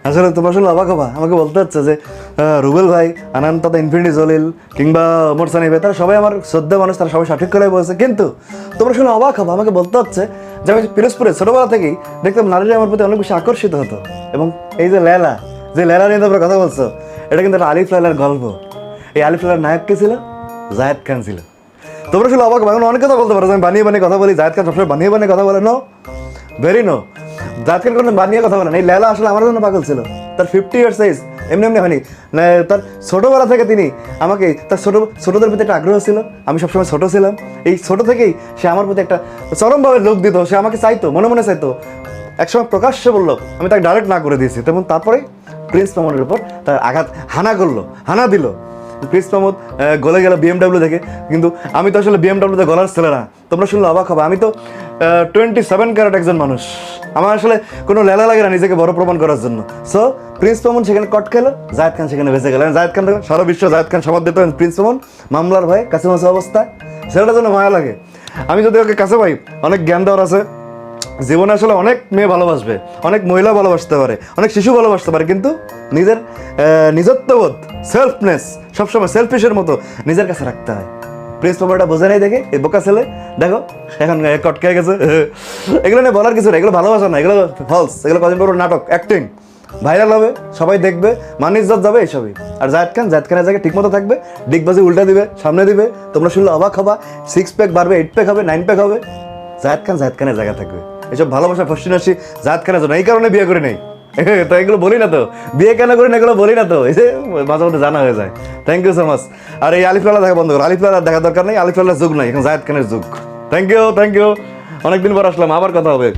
আসলে তোমরা শুনলে অবাক হবা, আমাকে বলতে হচ্ছে যে রুবেল ভাই, আনান তাতা, ইনফিনিটি জলিল কিংবা ওমর সানি ভাই, তারা সবাই আমার শ্রদ্ধা মানুষ, তারা সবাই সঠিক করে বলছে। কিন্তু তোমরা শুনে অবাক হবা, আমাকে বলতে হচ্ছে যে আমি পিরোজপুরে ছোটোবেলা থেকেই দেখতাম নারীরা আমার প্রতি অনেক বেশি আকর্ষিত হতো। এবং এই যে লেলা নিয়ে তোমরা কথা বলছো, এটা কিন্তু একটা আলিফ লায়লার গল্প। এই আলিফ লায়লার নায়ক কে ছিল? জায়েদ খান ছিল। তোমরা শুনে অবাক হবা, এখন অনেক কথা বলতে পারো আমি বানিয়ে কথা বলি, জায়েদ খান সবসময় বানিয়ে কথা বলে। No, very no, Zayed Khan কোনো বানিয়ে কথা বলে না। এই লেলা আসলে আমার জন্য পাগল ছিল। তার 50 ইয়ার্স এজ এমনি হয়নি না, তার ছোটোবেলা থেকে তিনি আমাকে, তার ছোটোদের প্রতি একটা আগ্রহ ছিল। আমি সবসময় ছোটো ছিলাম, এই ছোটো থেকেই সে আমার প্রতি একটা চরমভাবে লোক দিত। সে আমাকে চাইতো, মনে চাইতো। একসময় প্রকাশ্যে বললো, আমি তাকে ডাইরেক্ট না করে দিয়েছি। তেমন তারপরে প্রিন্স মামুনের উপর তার আঘাত হানা দিল। প্রিন্স মামুদ গলে গেল BMW দেখে, কিন্তু আমি তো আসলে BMWতে গলার ছেলে না। তোমরা শুনলে অবাক হবে, আমি তো 27 ক্যারেট একজন মানুষ। আমার আসলে কোনো লেলা লাগে না নিজেকে বড় প্রমাণ করার জন্য। সো প্রিন্স মামুন সেখানে কট খেলো, জায়েদ খান সেখানে বেঁচে গেলেন। জায়েদ খান, সারা বিশ্ব জায়েদ খান সমাদ দিত, প্রিন্স মামুন মামলার ভয়ে কাছামাছি অবস্থা। ছেলেটার জন্য মায়া লাগে। আমি যদি ওকে কাছে পাই, অনেক জ্ঞান দেওয়ার আছে জীবনে। আসলে অনেক মেয়ে ভালোবাসবে, অনেক মহিলা ভালোবাসতে পারে, অনেক শিশু ভালোবাসতে পারে, কিন্তু নিজের নিজত্ববোধ, সেলফনেস সবসময় সেলফিশের মতো নিজের কাছে রাখতে হয়। প্রিন্স মামুনটা বোঝে নাই দেখে এই বোকা ছেলে দেখো এখন কটকে গেছে। এগুলো নিয়ে বলার কিছু না, এগুলো ভালোবাসা না, এগুলো ফলস, এগুলো কদিন পর নাটক, অ্যাক্টিং, ভাইরাল হবে, সবাই দেখবে, মান ইজ্জত যাবে এইসবই। আর জায়েদ খানের জায়গায় ঠিক মতো থাকবে, ডিগবাজি উল্টা দিবে, সামনে দিবে। তোমরা শুনলে অবাক হবা, 6 প্যাক বাড়বে, 8 প্যাক হবে, 9 প্যাক হবে। জায়েদ খানের জায়গা থাকবে। এসব ভালোবাসা ফষ্টিনষ্টি জায়েদ খানের জন্য, এই কারণে বিয়ে করি নাই। তো এগুলো বলি না তো, বিয়ে কেন করি না এগুলো বলি না তো, এই যে মাঝে মধ্যে জানা হয়ে যায়। Thank you so much. আর এই আলিফ লায়লা দেখা বন্ধ করো, আলিফ লায়লা দেখা দরকার নেই, আলিফ লায়লার যুগ নাই এখন, জায়েদ খানের যুগ। থ্যাংক ইউ, অনেকদিন পর আসলাম, আবার কথা হবে।